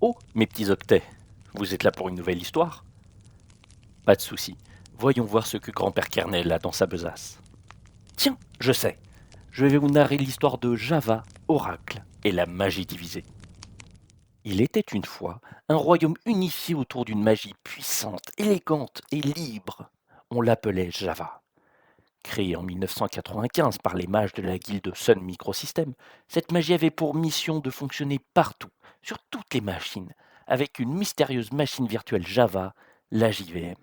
Oh, mes petits octets, vous êtes là pour une nouvelle histoire? Pas de souci. Voyons voir ce que grand-père Kernel a dans sa besace. Tiens, je sais. Je vais vous narrer l'histoire de Java, Oracle et la magie divisée. Il était une fois un royaume unifié autour d'une magie puissante, élégante et libre. On l'appelait Java. Créée en 1995 par les mages de la guilde Sun Microsystems, cette magie avait pour mission de fonctionner partout, sur toutes les machines, avec une mystérieuse machine virtuelle Java, la JVM.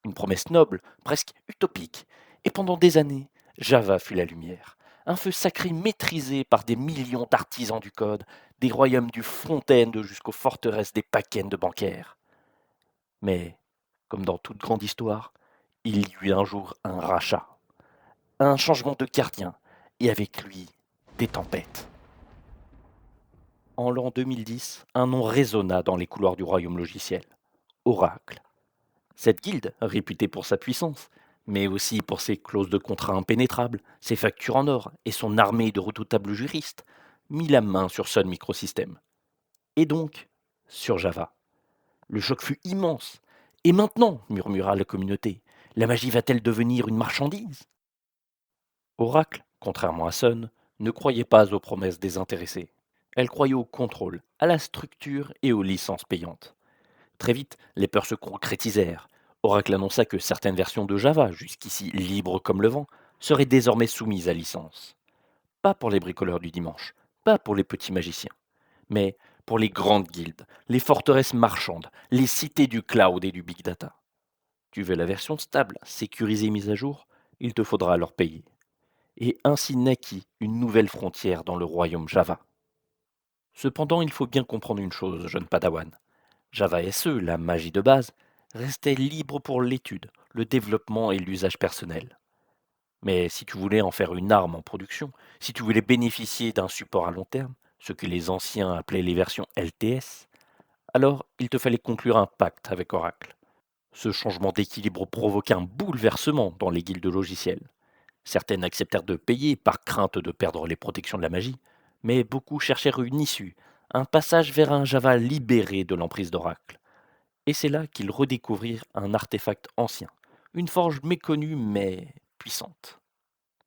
Une promesse noble, presque utopique. Et pendant des années, Java fut la lumière. Un feu sacré maîtrisé par des millions d'artisans du code, des royaumes du front-end jusqu'aux forteresses des back-ends de bancaires. Mais, comme dans toute grande histoire, il y eut un jour un rachat, un changement de gardien, et avec lui, des tempêtes. En l'an 2010, un nom résonna dans les couloirs du royaume logiciel. Oracle. Cette guilde, réputée pour sa puissance, mais aussi pour ses clauses de contrat impénétrables, ses factures en or et son armée de redoutables juristes, mit la main sur Sun Microsystems. Et donc, sur Java. Le choc fut immense. Et maintenant, murmura la communauté, la magie va-t-elle devenir une marchandise? Oracle, contrairement à Sun, ne croyait pas aux promesses désintéressées. Elle croyait au contrôle, à la structure et aux licences payantes. Très vite, les peurs se concrétisèrent. Oracle annonça que certaines versions de Java, jusqu'ici libres comme le vent, seraient désormais soumises à licence. Pas pour les bricoleurs du dimanche, pas pour les petits magiciens, mais pour les grandes guildes, les forteresses marchandes, les cités du cloud et du big data. Tu veux la version stable, sécurisée et mise à jour? Il te faudra alors payer. Et ainsi naquit une nouvelle frontière dans le royaume Java. Cependant, il faut bien comprendre une chose, jeune Padawan. Java SE, la magie de base, restait libre pour l'étude, le développement et l'usage personnel. Mais si tu voulais en faire une arme en production, si tu voulais bénéficier d'un support à long terme, ce que les anciens appelaient les versions LTS, alors il te fallait conclure un pacte avec Oracle. Ce changement d'équilibre provoqua un bouleversement dans les guildes logicielles. Certaines acceptèrent de payer par crainte de perdre les protections de la magie, mais beaucoup cherchèrent une issue, un passage vers un Java libéré de l'emprise d'Oracle. Et c'est là qu'ils redécouvrirent un artefact ancien, une forge méconnue mais puissante.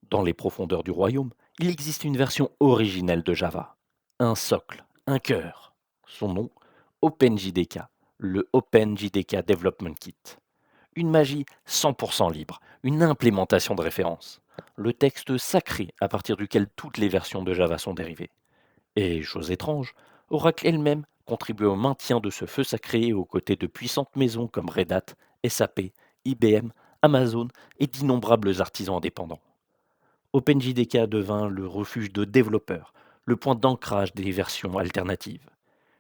Dans les profondeurs du royaume, il existe une version originelle de Java. Un socle, un cœur. Son nom, OpenJDK, le OpenJDK Development Kit. Une magie 100% libre, une implémentation de référence. Le texte sacré à partir duquel toutes les versions de Java sont dérivées. Et, chose étrange, Oracle elle-même contribue au maintien de ce feu sacré aux côtés de puissantes maisons comme Red Hat, SAP, IBM, Amazon et d'innombrables artisans indépendants. OpenJDK devint le refuge de développeurs, le point d'ancrage des versions alternatives.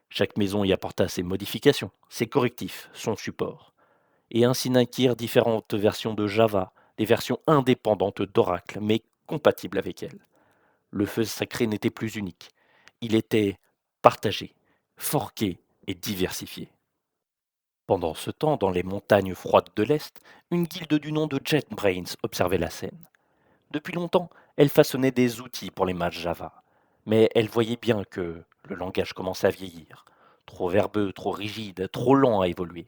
Chaque maison y apporta ses modifications, ses correctifs, son support. Et ainsi naquirent différentes versions de Java, des versions indépendantes d'Oracle, mais compatibles avec elles. Le feu sacré n'était plus unique. Il était partagé, forqué et diversifié. Pendant ce temps, dans les montagnes froides de l'Est, une guilde du nom de JetBrains observait la scène. Depuis longtemps, elle façonnait des outils pour les matchs Java. Mais elle voyait bien que le langage commençait à vieillir. Trop verbeux, trop rigide, trop lent à évoluer.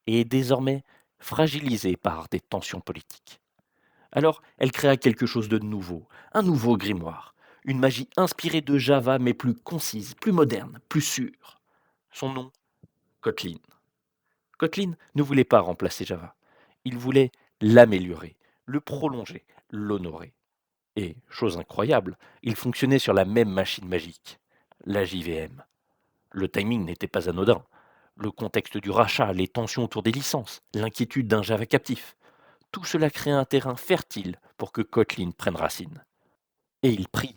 Et désormais fragilisé par des tensions politiques. Alors, elle créa quelque chose de nouveau, un nouveau grimoire, une magie inspirée de Java mais plus concise, plus moderne, plus sûre. Son nom, Kotlin. Kotlin ne voulait pas remplacer Java. Il voulait l'améliorer, le prolonger, l'honorer. Et, chose incroyable, il fonctionnait sur la même machine magique, la JVM. Le timing n'était pas anodin. Le contexte du rachat, les tensions autour des licences, l'inquiétude d'un Java captif, tout cela crée un terrain fertile pour que Kotlin prenne racine. Et il prit.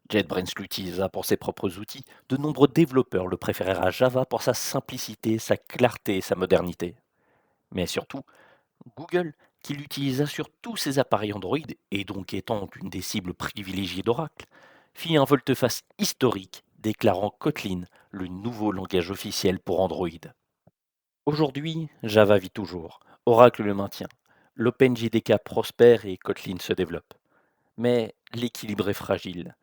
JetBrains l'utilisa pour ses propres outils. De nombreux développeurs le préférèrent à Java pour sa simplicité, sa clarté et sa modernité. Mais surtout, Google, qui l'utilisa sur tous ses appareils Android, et donc étant une des cibles privilégiées d'Oracle, fit un volte-face historique, déclarant Kotlin le nouveau langage officiel pour Android. Aujourd'hui, Java vit toujours, Oracle le maintient, l'OpenJDK prospère et Kotlin se développe. Mais l'équilibre est fragile.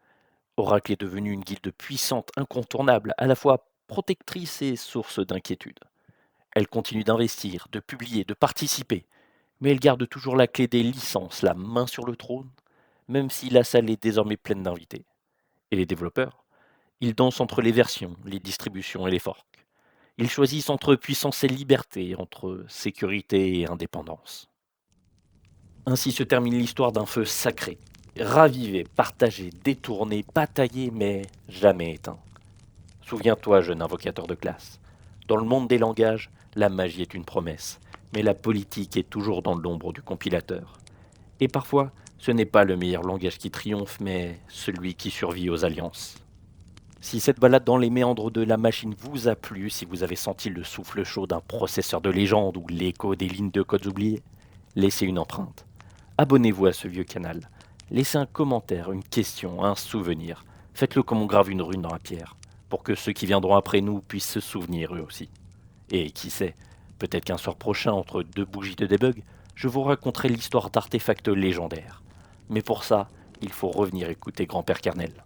Oracle est devenu une guilde puissante, incontournable, à la fois protectrice et source d'inquiétude. Elle continue d'investir, de publier, de participer, mais elle garde toujours la clé des licences, la main sur le trône, même si la salle est désormais pleine d'invités. Et les développeurs, ils dansent entre les versions, les distributions et les forks. Ils choisissent entre puissance et liberté, entre sécurité et indépendance. Ainsi se termine l'histoire d'un feu sacré, ravivé, partagé, détourné, bataillé, mais jamais éteint. Souviens-toi, jeune invocateur de classe, dans le monde des langages, la magie est une promesse, mais la politique est toujours dans l'ombre du compilateur. Et parfois, ce n'est pas le meilleur langage qui triomphe, mais celui qui survit aux alliances. Si cette balade dans les méandres de la machine vous a plu, si vous avez senti le souffle chaud d'un processeur de légende ou l'écho des lignes de codes oubliées, laissez une empreinte. Abonnez-vous à ce vieux canal. Laissez un commentaire, une question, un souvenir. Faites-le comme on grave une rune dans la pierre, pour que ceux qui viendront après nous puissent se souvenir eux aussi. Et qui sait, peut-être qu'un soir prochain, entre deux bougies de debug, je vous raconterai l'histoire d'artefacts légendaires. Mais pour ça, il faut revenir écouter Grand-Père Kernel.